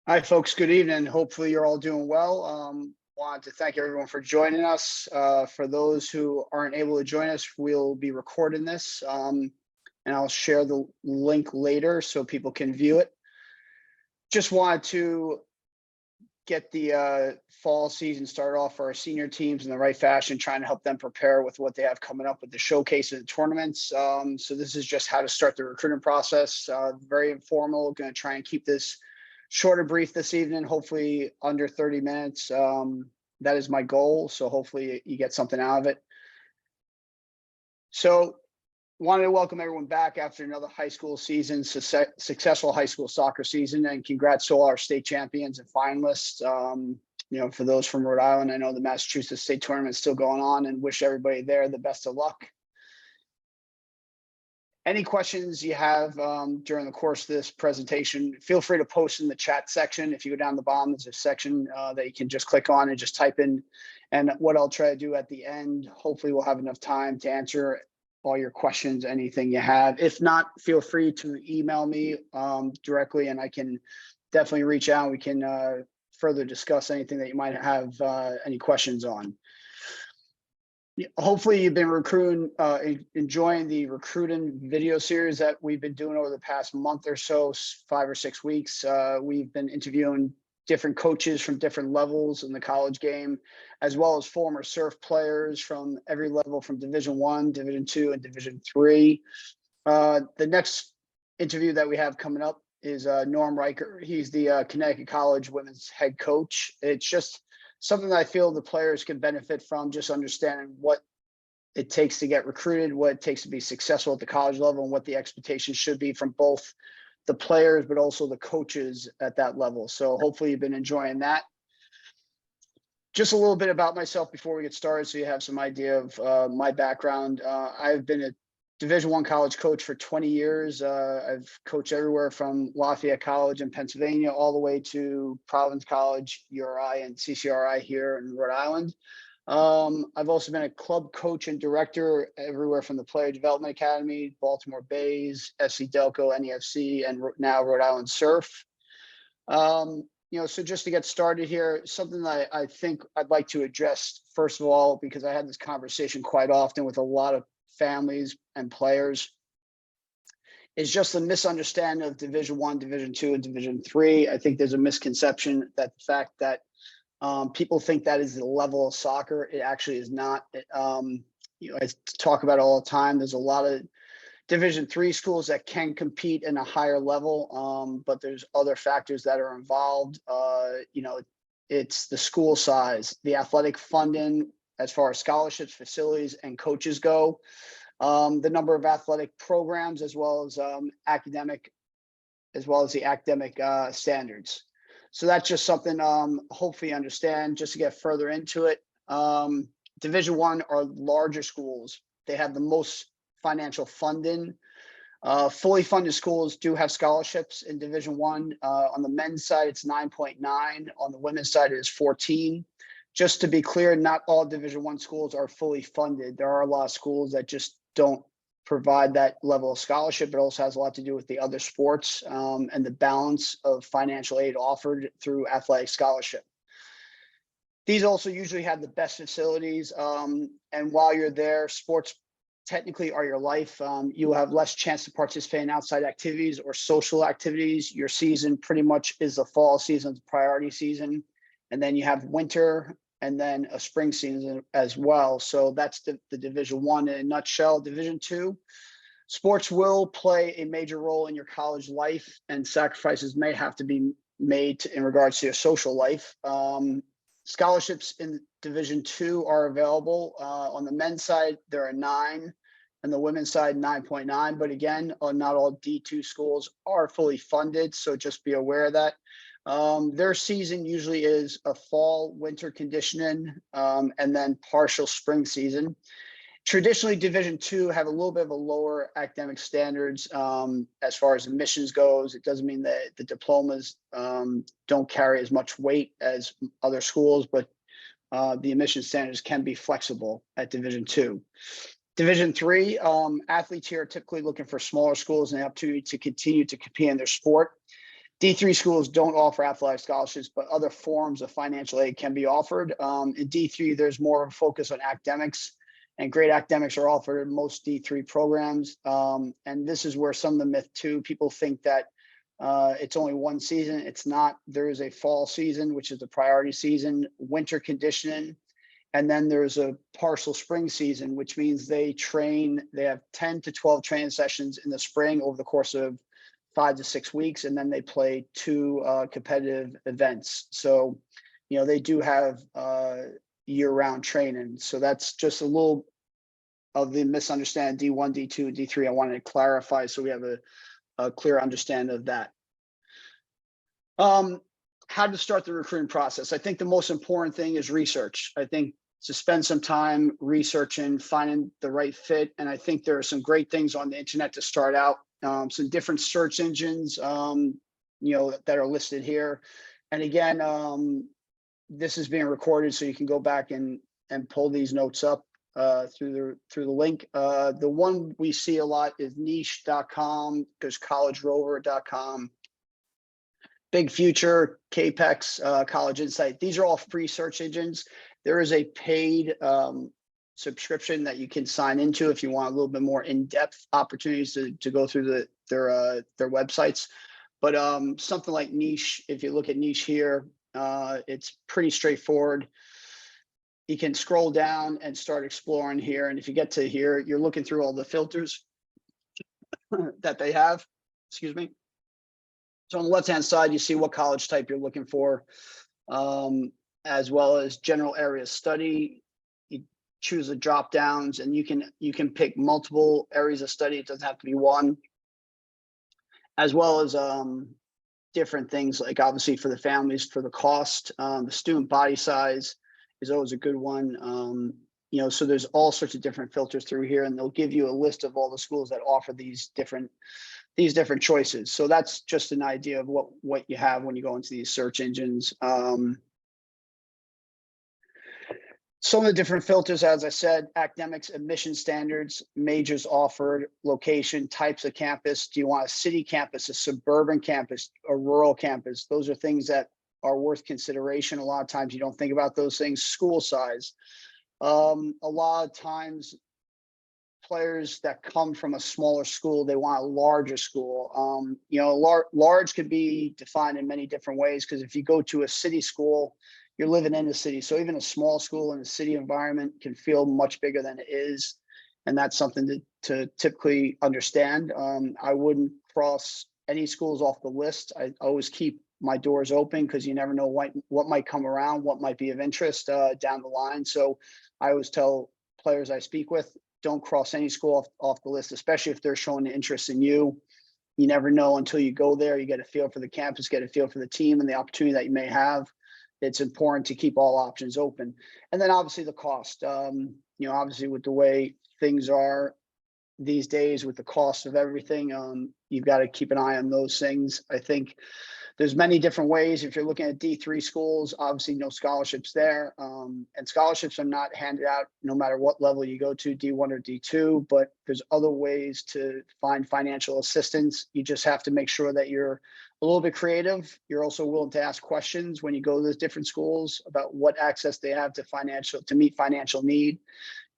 Hi, folks. Good evening. Hopefully, you're all doing well. Wanted to thank everyone for joining us. For those who aren't able to join us, we'll be recording this, and I'll share the link later so people can view it. Just wanted to get the fall season started off for our senior teams in the right fashion, trying to help them prepare with what they have coming up with the showcase and the tournaments. So this is just how to start the recruiting process. Very informal. Going to try and keep this short and brief this evening, hopefully under 30 minutes. That is my goal. So hopefully you get something out of it. So wanted to welcome everyone back after another high school season, successful high school soccer season, and congrats to all our state champions and finalists. For those from Rhode Island, I know the Massachusetts State Tournament is still going on, and wish everybody there the best of luck. Any questions you have during the course of this presentation, feel free to post in the chat section. If you go down the bottom, there's a section that you can just click on and just type in. And what I'll try to do at the end, hopefully we'll have enough time to answer all your questions, anything you have. If not, feel free to email me directly, and I can definitely reach out. We can further discuss anything that you might have any questions on. Hopefully you've been enjoying the recruiting video series that we've been doing over the past month or so, 5 or 6 weeks. We've been interviewing different coaches from different levels in the college game, as well as former surf players from every level, from Division I, Division II, and Division III. The next interview that we have coming up is Norm Riker. He's the Connecticut College women's head coach. It's just something that I feel the players can benefit from, just understanding what it takes to get recruited, what it takes to be successful at the college level, and what the expectations should be from both the players, but also the coaches at that level. So hopefully you've been enjoying that. Just a little bit about myself before we get started, so you have some idea of my background. I've been a Division I college coach for 20 years. I've coached everywhere from Lafayette College in Pennsylvania all the way to Providence College, URI, and CCRI here in Rhode Island. I've also been a club coach and director everywhere from the Player Development Academy, Baltimore Bays, FC Delco, NEFC, and now Rhode Island Surf. So just to get started here, something that I think I'd like to address, first of all, because I had this conversation quite often with a lot of families and players, is just a misunderstanding of Division I, Division II, and Division III. I think there's a misconception that the fact that people think that is the level of soccer. It actually is not. I talk about it all the time. There's a lot of Division III schools that can compete in a higher level, but there's other factors that are involved. It's the school size, the athletic funding, as far as scholarships, facilities, and coaches go, the number of athletic programs, as well as the academic standards. So that's just something hopefully you understand. Just to get further into it, Division I are larger schools. They have the most financial funding. Fully funded schools do have scholarships in Division I. On the men's side, it's 9.9. On the women's side, it is 14. Just to be clear, not all Division I schools are fully funded. There are a lot of schools that just don't provide that level of scholarship. It also has a lot to do with the other sports and the balance of financial aid offered through athletic scholarship. These also usually have the best facilities. And while you're there, sports technically are your life. You will have less chance to participate in outside activities or social activities. Your season pretty much is the fall season, the priority season. And then you have winter and then a spring season as well. So that's the Division I in a nutshell. Division II, sports will play a major role in your college life, and sacrifices may have to be made in regards to your social life. Scholarships in Division II are available. On the men's side, there are 9, and the women's side, 9.9. But again, not all D2 schools are fully funded, so just be aware of that. Their season usually is a fall, winter conditioning, and then partial spring season. Traditionally, Division II have a little bit of a lower academic standards as far as admissions goes. It doesn't mean that the diplomas don't carry as much weight as other schools, but the admission standards can be flexible at Division II. Division III, athletes here are typically looking for smaller schools and the opportunity to continue to compete in their sport. D3 schools don't offer athletic scholarships, but other forms of financial aid can be offered. In D3, there's more of a focus on academics, and great academics are offered in most D3 programs. And this is where some of the myth too, people think that it's only one season. It's not. There is a fall season, which is the priority season, winter conditioning, and then there's a partial spring season, which means they have 10 to 12 training sessions in the spring over the course of 5 to 6 weeks, and then they play 2 competitive events. So, they do have year-round training. So that's just a little of the misunderstanding D1, D2, D3. I wanted to clarify so we have a clear understanding of that. How to start the recruiting process. I think the most important thing is research. I think to spend some time researching, finding the right fit. And I think there are some great things on the internet to start out. Some different search engines, that are listed here. And again, this is being recorded, so you can go back and pull these notes up through the link. The one we see a lot is niche.com. There's collegerover.com. Big Future, Capex, College Insight. These are all free search engines. There is a paid subscription that you can sign into if you want a little bit more in-depth opportunities to go through their websites. But something like Niche, if you look at Niche here, it's pretty straightforward. You can scroll down and start exploring here. And if you get to here, you're looking through all the filters that they have. Excuse me. So on the left-hand side, you see what college type you're looking for, as well as general area study. You choose the drop downs, and you can pick multiple areas of study. It doesn't have to be one, as well as different things like obviously for the families, for the cost, the student body size is always a good one. So there's all sorts of different filters through here, and they'll give you a list of all the schools that offer these different choices. So that's just an idea of what you have when you go into these search engines. Some of the different filters, as I said: academics, admission standards, majors offered, location, types of campus. Do you want a city campus, a suburban campus, a rural campus? Those are things that are worth consideration. A lot of times you don't think about those things. School size. A lot of times players that come from a smaller school, they want a larger school. Large could be defined in many different ways, because if you go to a city school, you're living in the city. So even a small school in a city environment can feel much bigger than it is. And that's something to typically understand. I wouldn't cross any schools off the list. I always keep my doors open, because you never know what might come around, what might be of interest down the line. So I always tell players I speak with, don't cross any school off the list, especially if they're showing an interest in you. You never know until you go there. You get a feel for the campus, get a feel for the team and the opportunity that you may have. It's important to keep all options open. And then obviously the cost, obviously with the way things are these days with the cost of everything, you've got to keep an eye on those things. I think there's many different ways. If you're looking at D3 schools, obviously no scholarships there. And scholarships are not handed out no matter what level you go to, D1 or D2, but there's other ways to find financial assistance. You just have to make sure that you're a little bit creative. You're also willing to ask questions when you go to those different schools about what access they have to meet financial need.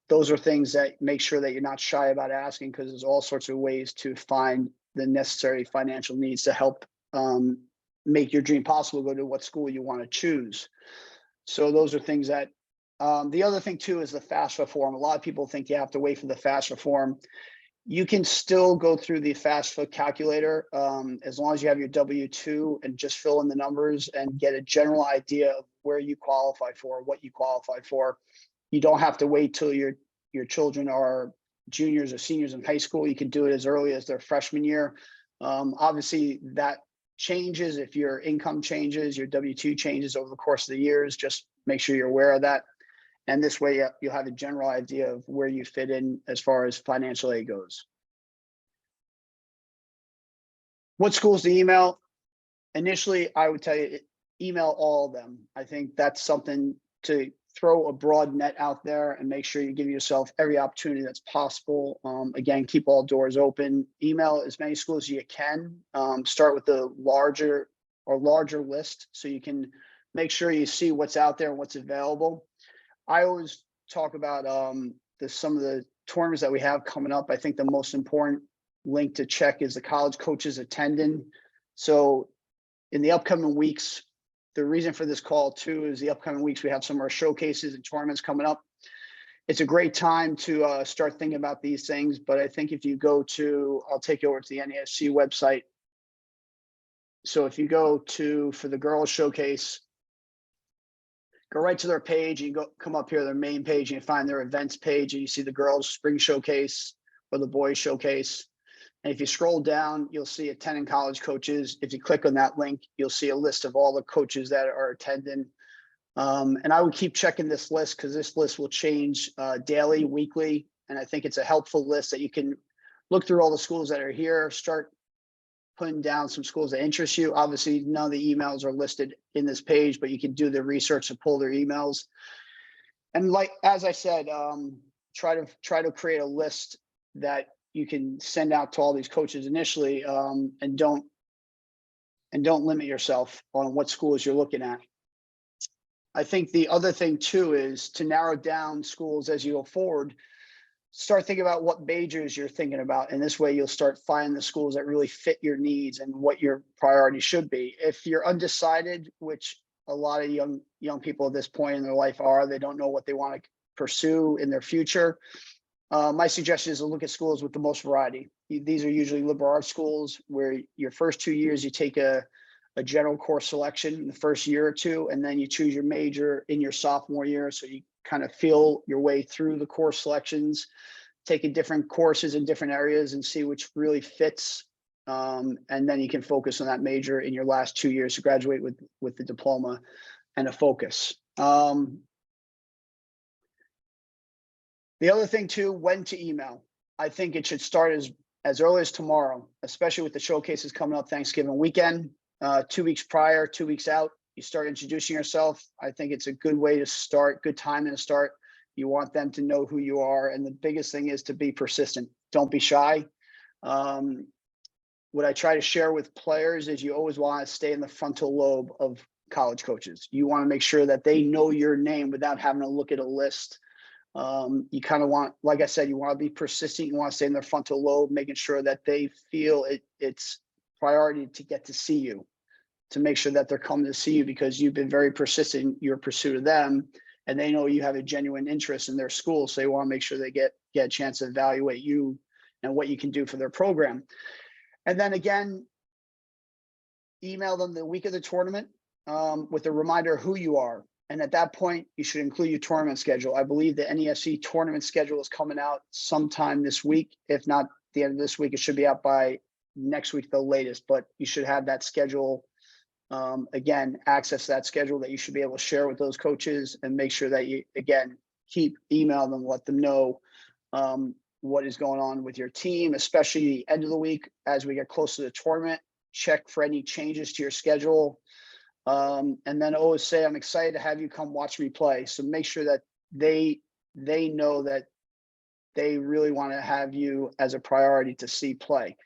Those are things that make sure that you're not shy about asking, because there's all sorts of ways to find the necessary financial needs to help make your dream possible, go to what school you want to choose. So those are things that, the other thing too is the FAFSA form. A lot of people think you have to wait for the FAFSA form. You can still go through the FAFSA calculator as long as you have your W-2 and just fill in the numbers and get a general idea of where you qualify for, what you qualify for. You don't have to wait till your children are juniors or seniors in high school. You can do it as early as their freshman year. Obviously that changes if your income changes, your W-2 changes over the course of the years. Just make sure you're aware of that. And this way you'll have a general idea of where you fit in as far as financial aid goes. What schools to email? Initially, I would tell you email all of them. I think that's something to throw a broad net out there and make sure you give yourself every opportunity that's possible. Again, keep all doors open. Email as many schools as you can. Start with the larger list so you can make sure you see what's out there and what's available. I always talk about some of the tournaments that we have coming up. I think the most important link to check is the college coaches attending. So in the upcoming weeks, the reason for this call too is the upcoming weeks, we have some of our showcases and tournaments coming up. It's a great time to start thinking about these things. But I think if you go to, I'll take you over to the NESC website. So if you go for the girls showcase, go right to their page, and come up here, their main page, and you find their events page, and you see the girls spring showcase or the boys showcase. And if you scroll down, you'll see attending college coaches. If you click on that link, you'll see a list of all the coaches that are attending. And I would keep checking this list because this list will change daily, weekly. And I think it's a helpful list that you can look through all the schools that are here, start putting down some schools that interest you. Obviously, none of the emails are listed in this page, but you can do the research to pull their emails. And like, as I said, try to create a list that you can send out to all these coaches initially, and don't limit yourself on what schools you're looking at. I think the other thing too is to narrow down schools as you go forward. Start thinking about what majors you're thinking about, and this way you'll start finding the schools that really fit your needs and what your priority should be. If you're undecided, which a lot of young people at this point in their life are, they don't know what they want to pursue in their future. My suggestion is to look at schools with the most variety. These are usually liberal arts schools where your first 2 years you take a general course selection in the first year or two, and then you choose your major in your sophomore year. So you kind of feel your way through the course selections, taking different courses in different areas and see which really fits. And then you can focus on that major in your last 2 years to graduate with the diploma and a focus. The other thing too, when to email. I think it should start as early as tomorrow, especially with the showcases coming up Thanksgiving weekend. 2 weeks prior, 2 weeks out, you start introducing yourself. I think it's a good way to start, good timing to start. You want them to know who you are. And the biggest thing is to be persistent. Don't be shy. What I try to share with players is you always want to stay in the frontal lobe of college coaches. You want to make sure that they know your name without having to look at a list. You kind of want, like I said, you want to be persistent. You want to stay in their frontal lobe, making sure that they feel it's priority to get to see you, to make sure that they're coming to see you because you've been very persistent in your pursuit of them, and they know you have a genuine interest in their school. So they want to make sure they get a chance to evaluate you and what you can do for their program. And then again, email them the week of the tournament with a reminder of who you are. And at that point, you should include your tournament schedule. I believe the NESC tournament schedule is coming out sometime this week. If not the end of this week, it should be out by next week, the latest. But you should have that schedule. Again, access that schedule that you should be able to share with those coaches, and make sure that you, again, keep emailing them, let them know what is going on with your team, especially the end of the week as we get close to the tournament. Check for any changes to your schedule. And then always say, I'm excited to have you come watch me play. So make sure that they know that they really want to have you as a priority to see play.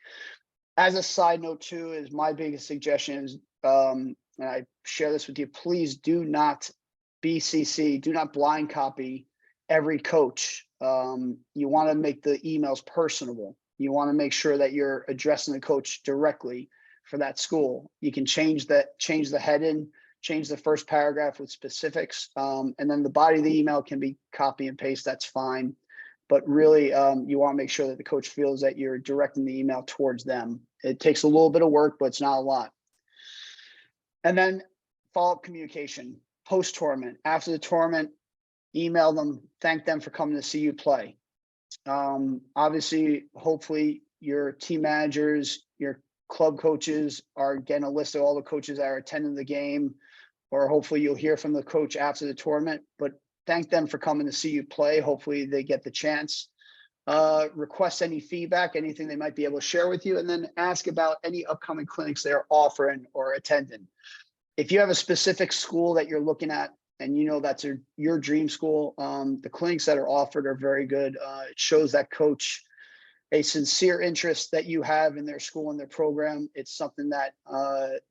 As a side note too, is my biggest suggestion is, and I share this with you, please do not BCC, do not blind copy every coach. You want to make the emails personable. You want to make sure that you're addressing the coach directly for that school. You can change the heading, change the first paragraph with specifics, and then the body of the email can be copy and paste. That's fine. But really, you want to make sure that the coach feels that you're directing the email towards them. It takes a little bit of work, but it's not a lot. And then follow-up communication, post-tournament, after the tournament, email them, thank them for coming to see you play. Obviously, hopefully your team managers, your club coaches are getting a list of all the coaches that are attending the game, or hopefully you'll hear from the coach after the tournament, but thank them for coming to see you play. Hopefully they get the chance. Request any feedback, anything they might be able to share with you, and then ask about any upcoming clinics they're offering or attending. If you have a specific school that you're looking at and you know that's your dream school, the clinics that are offered are very good. It shows that coach a sincere interest that you have in their school and their program. It's something that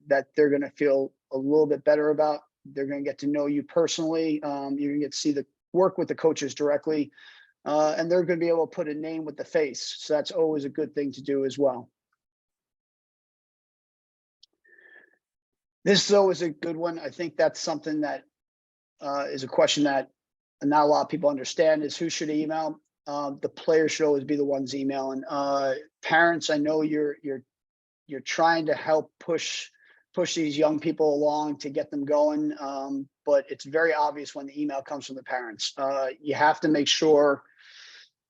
that they're going to feel a little bit better about. They're going to get to know you personally. You're going to get to see the work with the coaches directly, and they're going to be able to put a name with the face. So that's always a good thing to do as well. This is always a good one. I think that's something that is a question that not a lot of people understand, is who should email. The players should always be the ones emailing. Parents, I know you're trying to help push these young people along to get them going, but it's very obvious when the email comes from the parents. You have to make sure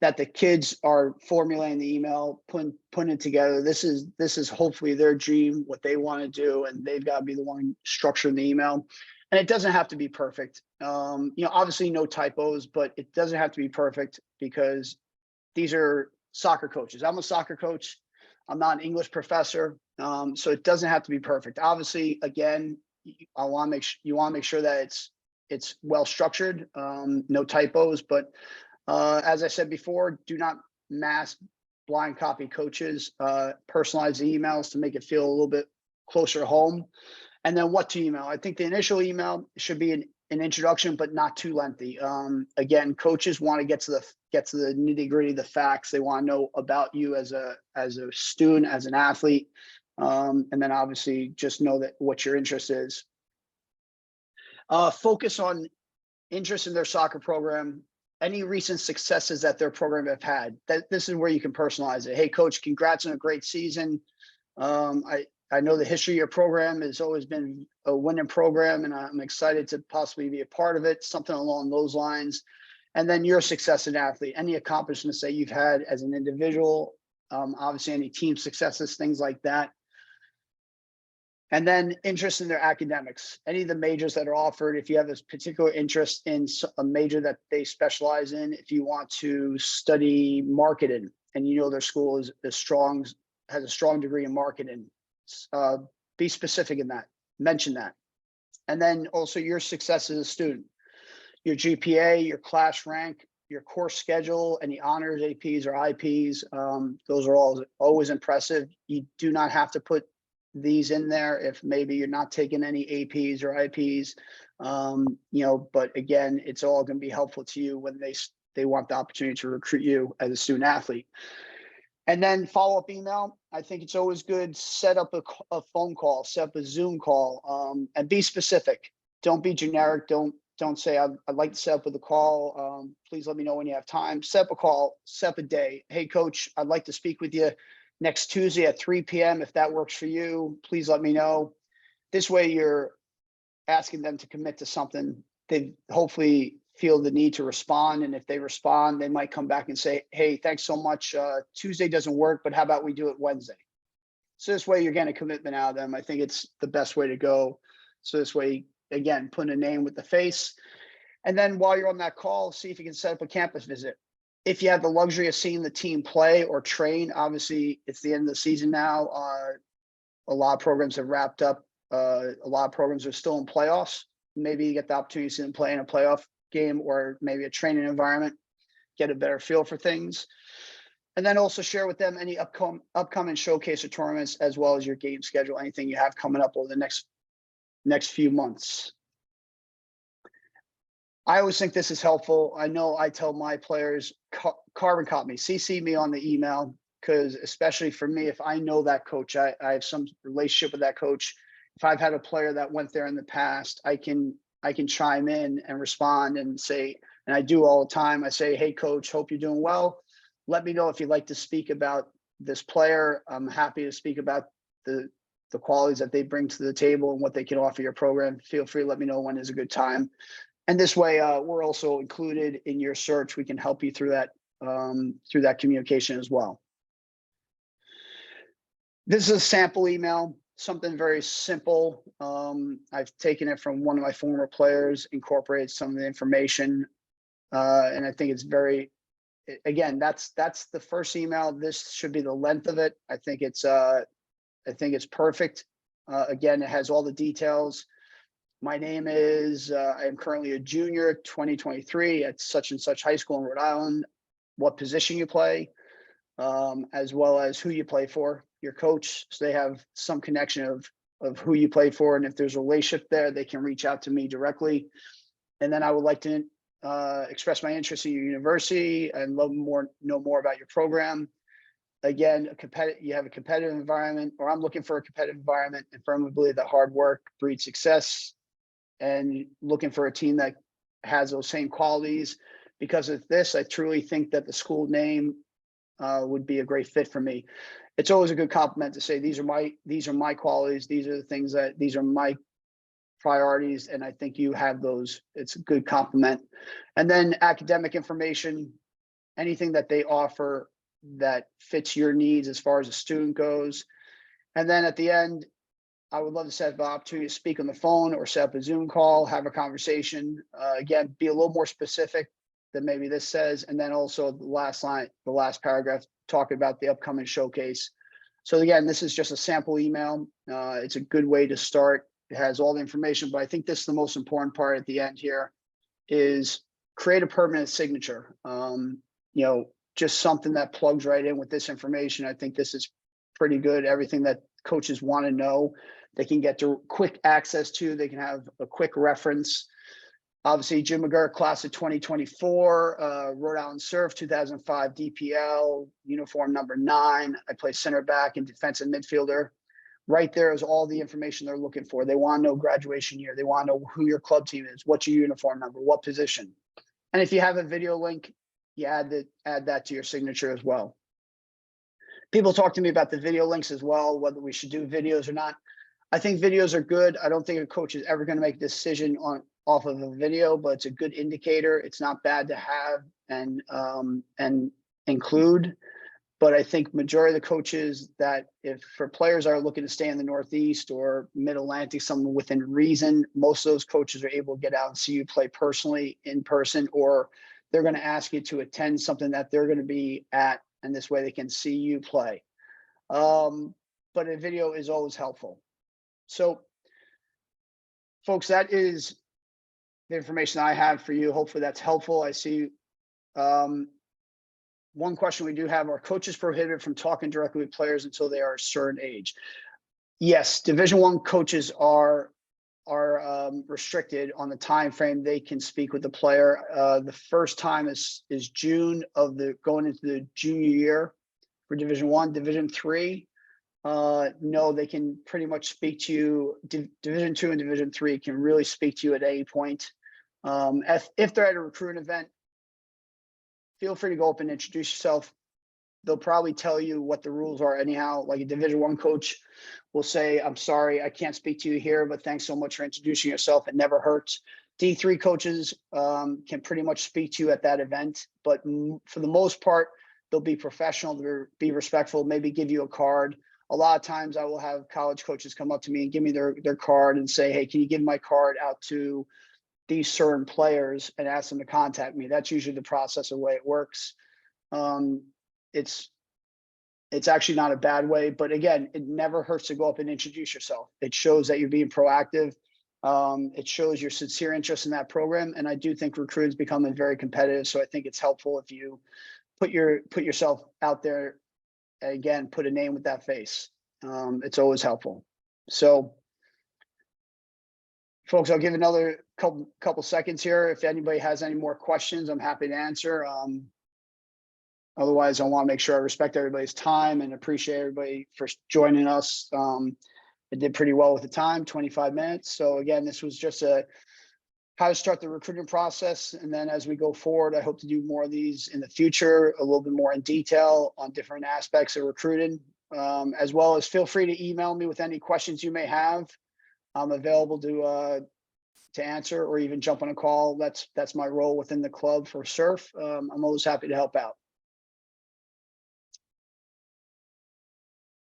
that the kids are formulating the email, putting it together. This is hopefully their dream, what they want to do, and they've got to be the one structuring the email. And it doesn't have to be perfect. Obviously no typos, but it doesn't have to be perfect because these are soccer coaches. I'm a soccer coach. I'm not an English professor. So it doesn't have to be perfect. Obviously, again, you want to make sure that it's well structured, no typos, but as I said before, do not mass blind copy coaches, personalize the emails to make it feel a little bit closer to home. And then what to email. I think the initial email should be an introduction, but not too lengthy. Again, coaches want to get to the nitty gritty, the facts. They want to know about you as a student, as an athlete. And then obviously just know that what your interest is. Focus on interest in their soccer program, any recent successes that their program have had. This is where you can personalize it. Hey, coach, congrats on a great season. I know the history of your program has always been a winning program, and I'm excited to possibly be a part of it, something along those lines. And then your success as an athlete, any accomplishments that you've had as an individual, obviously any team successes, things like that. And then interest in their academics, any of the majors that are offered. If you have a particular interest in a major that they specialize in, if you want to study marketing and you know their school has a strong degree in marketing, be specific in that, mention that. And then also your success as a student, your GPA, your class rank, your course schedule, any honors, APs or IPs. Those are always impressive. You do not have to put these in there if maybe you're not taking any APs or IPs, but again, it's all going to be helpful to you when they want the opportunity to recruit you as a student athlete. And then follow-up email. I think it's always good. Set up a phone call, set up a Zoom call, and be specific. Don't be generic. Don't say I'd like to set up with a call. Please let me know when you have time. Set up a call. Set up a day. Hey, coach, I'd like to speak with you next Tuesday at 3 p.m. If that works for you, please let me know. This way you're asking them to commit to something. They hopefully feel the need to respond. And if they respond, they might come back and say, hey, thanks so much. Tuesday doesn't work, but how about we do it Wednesday? So this way you're getting a commitment out of them. I think it's the best way to go. So this way, again, put a name with the face. And then while you're on that call, see if you can set up a campus visit. If you have the luxury of seeing the team play or train, obviously it's the end of the season now. A lot of programs have wrapped up. A lot of programs are still in playoffs. Maybe you get the opportunity to see them play in a playoff game or maybe a training environment, get a better feel for things. And then also share with them any upcoming showcase or tournaments, as well as your game schedule, anything you have coming up over the next few months. I always think this is helpful. I know I tell my players, carbon copy me, CC me on the email, because especially for me, if I know that coach, I have some relationship with that coach. If I've had a player that went there in the past, I can chime in and respond and say, and I do all the time, I say, hey, coach, hope you're doing well. Let me know if you'd like to speak about this player. I'm happy to speak about the qualities that they bring to the table and what they can offer your program. Feel free to let me know when is a good time. And this way, we're also included in your search. We can help you through that communication as well. This is a sample email, something very simple. I've taken it from one of my former players, incorporated some of the information, and I think it's very, again, that's the first email. This should be the length of it. I think it's perfect. Again, it has all the details. My name is, I am currently a junior, 2023 at such and such high school in Rhode Island, what position you play, as well as who you play for, your coach. So they have some connection of who you play for. And if there's a relationship there, they can reach out to me directly. And then I would like to express my interest in your university and know more about your program. Again, you have a competitive environment, or I'm looking for a competitive environment, and firmly believe that hard work breeds success, and looking for a team that has those same qualities. Because of this, I truly think that the school name would be a great fit for me. It's always a good compliment to say these are my qualities, these are my priorities, and I think you have those. It's a good compliment. And then academic information, anything that they offer that fits your needs as far as a student goes. And then at the end, I would love to set up an opportunity to speak on the phone or set up a Zoom call, have a conversation. Again, be a little more specific than maybe this says. And then also the last line, the last paragraph, talking about the upcoming showcase. So again, this is just a sample email. It's a good way to start. It has all the information, but I think this is the most important part at the end here is create a permanent signature. Just something that plugs right in with this information. I think this is pretty good. Everything that coaches want to know, they can get to quick access to, they can have a quick reference. Obviously, Jim McGurk, class of 2024, Rhode Island Surf, 2005 DPL, uniform number 9. I play center back and defensive midfielder. Right there is all the information they're looking for. They want to know graduation year. They want to know who your club team is, what's your uniform number, what position. And if you have a video link, you add that to your signature as well. People talk to me about the video links as well, whether we should do videos or not. I think videos are good. I don't think a coach is ever going to make a decision off of a video, but it's a good indicator. It's not bad to have and include. But I think majority of the coaches that if for players are looking to stay in the Northeast or Mid-Atlantic, something within reason, most of those coaches are able to get out and see you play personally in person, or they're going to ask you to attend something that they're going to be at, and this way they can see you play. But a video is always helpful. So folks, that is the information I have for you. Hopefully that's helpful. I see one question we do have: are coaches prohibited from talking directly with players until they are a certain age? Yes, Division I coaches are restricted on the time frame they can speak with the player. The first time is June of going into the junior year for Division I. Division III, no, they can pretty much speak to you. Division II and Division III can really speak to you at any point. If they're at a recruiting event, feel free to go up and introduce yourself. They'll probably tell you what the rules are anyhow. Like a Division I coach will say, I'm sorry, I can't speak to you here, but thanks so much for introducing yourself. It never hurts. D3 coaches can pretty much speak to you at that event, but for the most part, they'll be professional, they'll be respectful, maybe give you a card. A lot of times I will have college coaches come up to me and give me their card and say, hey, can you give my card out to these certain players and ask them to contact me? That's usually the process of the way it works. It's actually not a bad way, but again, it never hurts to go up and introduce yourself. It shows that you're being proactive. It shows your sincere interest in that program. And I do think recruiting is becoming very competitive. So I think it's helpful if you put yourself out there. Again, put a name with that face. It's always helpful. So folks, I'll give another couple seconds here. If anybody has any more questions, I'm happy to answer. Otherwise, I want to make sure I respect everybody's time and appreciate everybody for joining us. It did pretty well with the time, 25 minutes. So again, this was just how to start the recruiting process. And then as we go forward, I hope to do more of these in the future, a little bit more in detail on different aspects of recruiting, as well as feel free to email me with any questions you may have. I'm available to answer or even jump on a call. That's my role within the club for Surf. I'm always happy to help out.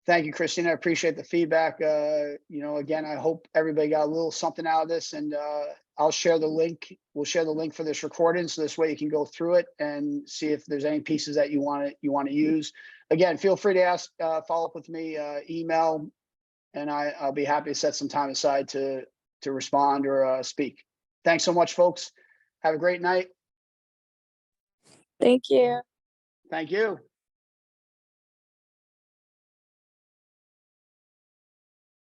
Thank you, Christina. I appreciate the feedback. Again, I hope everybody got a little something out of this, and I'll share the link. We'll share the link for this recording, so this way you can go through it and see if there's any pieces that you want to use. Again, feel free to follow up with me, email, and I'll be happy to set some time aside to respond or speak. Thanks so much, folks. Have a great night. Thank you. Thank you.